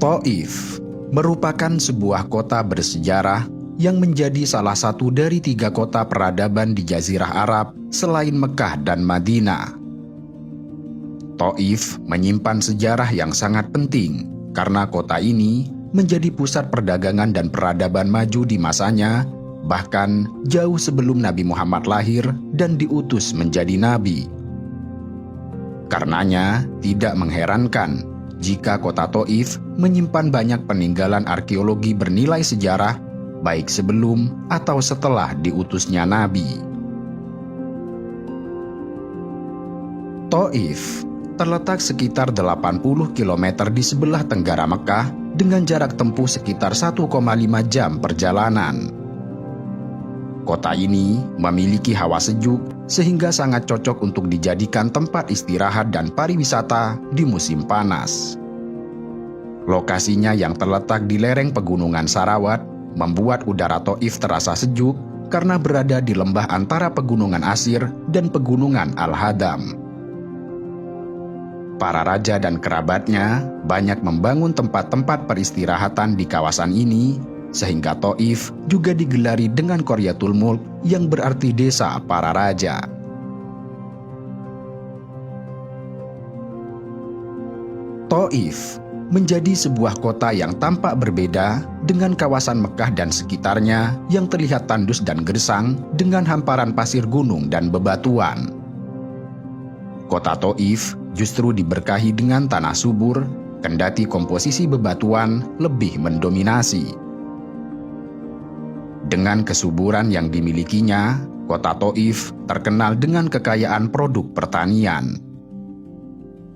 Thaif merupakan sebuah kota bersejarah yang menjadi salah satu dari 3 kota peradaban di Jazirah Arab selain Mekah dan Madinah. Thaif menyimpan sejarah yang sangat penting karena kota ini menjadi pusat perdagangan dan peradaban maju di masanya, bahkan jauh sebelum Nabi Muhammad lahir dan diutus menjadi nabi. Karenanya, tidak mengherankan jika kota Thaif menyimpan banyak peninggalan arkeologi bernilai sejarah, baik sebelum atau setelah diutusnya Nabi. Thaif terletak sekitar 80 km di sebelah tenggara Mekah dengan jarak tempuh sekitar 1,5 jam perjalanan. Kota ini memiliki hawa sejuk sehingga sangat cocok untuk dijadikan tempat istirahat dan pariwisata di musim panas. Lokasinya yang terletak di lereng pegunungan Sarawat membuat udara Thaif terasa sejuk karena berada di lembah antara pegunungan Asir dan pegunungan Al-Hadam. Para raja dan kerabatnya banyak membangun tempat-tempat peristirahatan di kawasan ini, sehingga Thaif juga digelari dengan Qaryatul Mulk yang berarti desa para raja. Thaif menjadi sebuah kota yang tampak berbeda dengan kawasan Mekah dan sekitarnya yang terlihat tandus dan gersang dengan hamparan pasir gunung dan bebatuan. Kota Thaif justru diberkahi dengan tanah subur, kendati komposisi bebatuan lebih mendominasi. Dengan kesuburan yang dimilikinya, kota Thaif terkenal dengan kekayaan produk pertanian.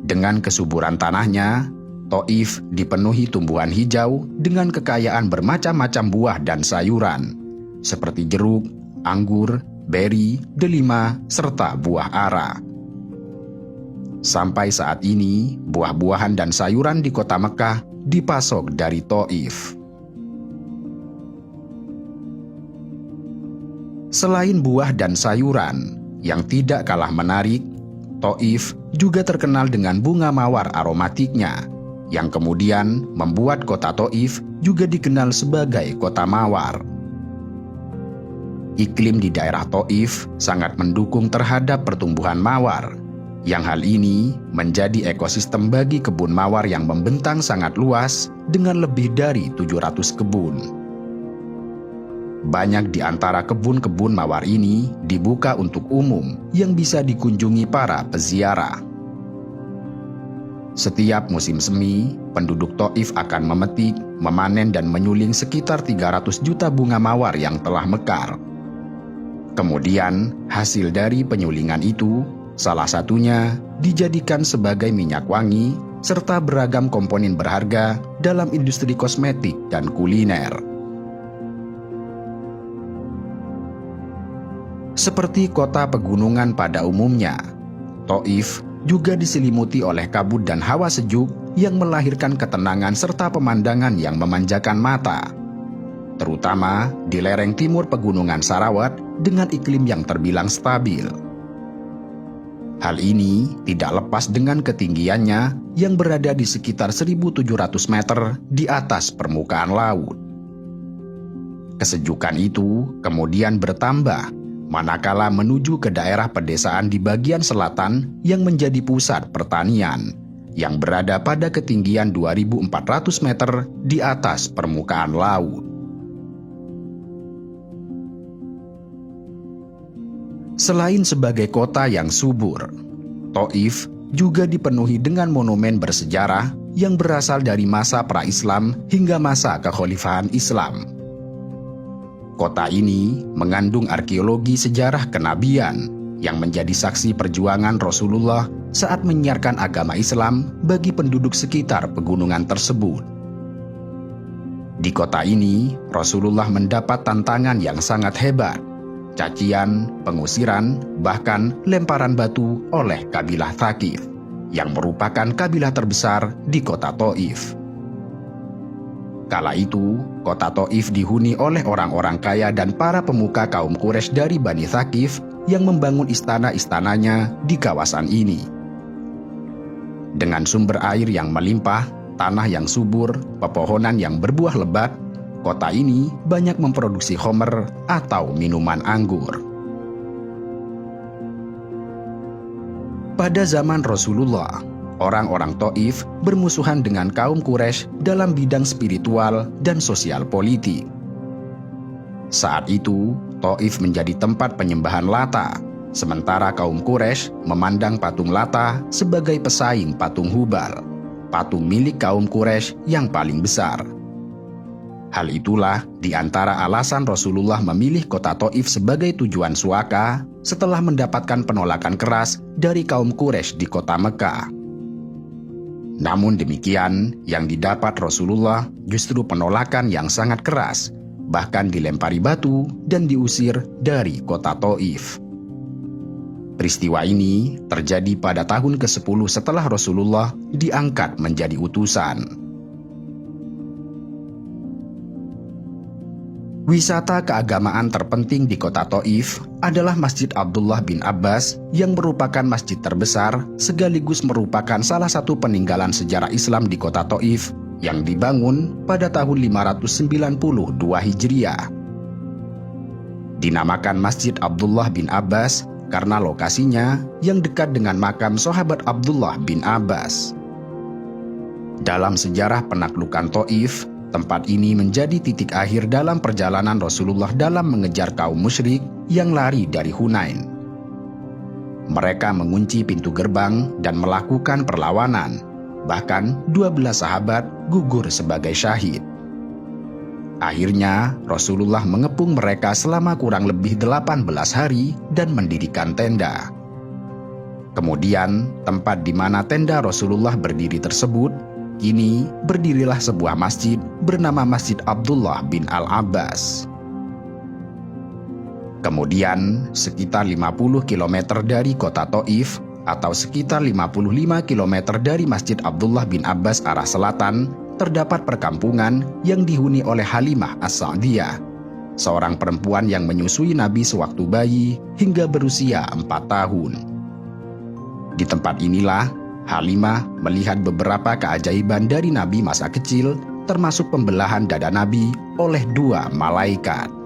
Dengan kesuburan tanahnya, Thaif dipenuhi tumbuhan hijau dengan kekayaan bermacam-macam buah dan sayuran, seperti jeruk, anggur, beri, delima, serta buah ara. Sampai saat ini, buah-buahan dan sayuran di kota Mekah dipasok dari Thaif. Selain buah dan sayuran, yang tidak kalah menarik, Thaif juga terkenal dengan bunga mawar aromatiknya, yang kemudian membuat kota Thaif juga dikenal sebagai kota mawar. Iklim di daerah Thaif sangat mendukung terhadap pertumbuhan mawar, yang hal ini menjadi ekosistem bagi kebun mawar yang membentang sangat luas dengan lebih dari 700 kebun. Banyak di antara kebun-kebun mawar ini dibuka untuk umum yang bisa dikunjungi para peziarah. Setiap musim semi, penduduk Thaif akan memetik, memanen dan menyuling sekitar 300 juta bunga mawar yang telah mekar. Kemudian, hasil dari penyulingan itu, salah satunya dijadikan sebagai minyak wangi serta beragam komponen berharga dalam industri kosmetik dan kuliner. Seperti kota pegunungan pada umumnya, Thaif juga diselimuti oleh kabut dan hawa sejuk yang melahirkan ketenangan serta pemandangan yang memanjakan mata, terutama di lereng timur pegunungan Sarawat dengan iklim yang terbilang stabil. Hal ini tidak lepas dengan ketinggiannya yang berada di sekitar 1.700 meter di atas permukaan laut. Kesejukan itu kemudian bertambah manakala menuju ke daerah pedesaan di bagian selatan yang menjadi pusat pertanian, yang berada pada ketinggian 2.400 meter di atas permukaan laut. Selain sebagai kota yang subur, Thaif juga dipenuhi dengan monumen bersejarah yang berasal dari masa pra-Islam hingga masa kekhalifahan Islam. Kota ini mengandung arkeologi sejarah kenabian yang menjadi saksi perjuangan Rasulullah saat menyiarkan agama Islam bagi penduduk sekitar pegunungan tersebut. Di kota ini, Rasulullah mendapat tantangan yang sangat hebat, cacian, pengusiran, bahkan lemparan batu oleh kabilah Thaqif, yang merupakan kabilah terbesar di kota Thaif. Kala itu, kota Thaif dihuni oleh orang-orang kaya dan para pemuka kaum Quraisy dari Bani Thaqif yang membangun istana-istananya di kawasan ini. Dengan sumber air yang melimpah, tanah yang subur, pepohonan yang berbuah lebat, kota ini banyak memproduksi khamr atau minuman anggur. Pada zaman Rasulullah, orang-orang Taif bermusuhan dengan kaum Quraisy dalam bidang spiritual dan sosial politik. Saat itu, Taif menjadi tempat penyembahan Lata, sementara kaum Quraisy memandang patung Lata sebagai pesaing patung Hubal, patung milik kaum Quraisy yang paling besar. Hal itulah di antara alasan Rasulullah memilih kota Taif sebagai tujuan suaka setelah mendapatkan penolakan keras dari kaum Quraisy di kota Mekah. Namun demikian, yang didapat Rasulullah justru penolakan yang sangat keras, bahkan dilempari batu dan diusir dari kota Taif. Peristiwa ini terjadi pada tahun ke-10 setelah Rasulullah diangkat menjadi utusan. Wisata keagamaan terpenting di kota Taif adalah Masjid Abdullah bin Abbas yang merupakan masjid terbesar sekaligus merupakan salah satu peninggalan sejarah Islam di kota Taif yang dibangun pada tahun 592 Hijriah. Dinamakan Masjid Abdullah bin Abbas karena lokasinya yang dekat dengan makam sahabat Abdullah bin Abbas. Dalam sejarah penaklukan Taif, tempat ini menjadi titik akhir dalam perjalanan Rasulullah dalam mengejar kaum musyrik yang lari dari Hunain. Mereka mengunci pintu gerbang dan melakukan perlawanan. Bahkan 12 sahabat gugur sebagai syahid. Akhirnya Rasulullah mengepung mereka selama kurang lebih 18 hari dan mendirikan tenda. Kemudian tempat di mana tenda Rasulullah berdiri tersebut, kini berdirilah sebuah masjid bernama Masjid Abdullah bin Al-Abbas. Kemudian sekitar 50 km dari kota Taif atau sekitar 55 km dari Masjid Abdullah bin Abbas arah selatan, terdapat perkampungan yang dihuni oleh Halimah As-Sa'diyah, seorang perempuan yang menyusui Nabi sewaktu bayi hingga berusia 4 tahun. Di tempat inilah Halimah melihat beberapa keajaiban dari Nabi masa kecil, termasuk pembelahan dada Nabi oleh 2 malaikat.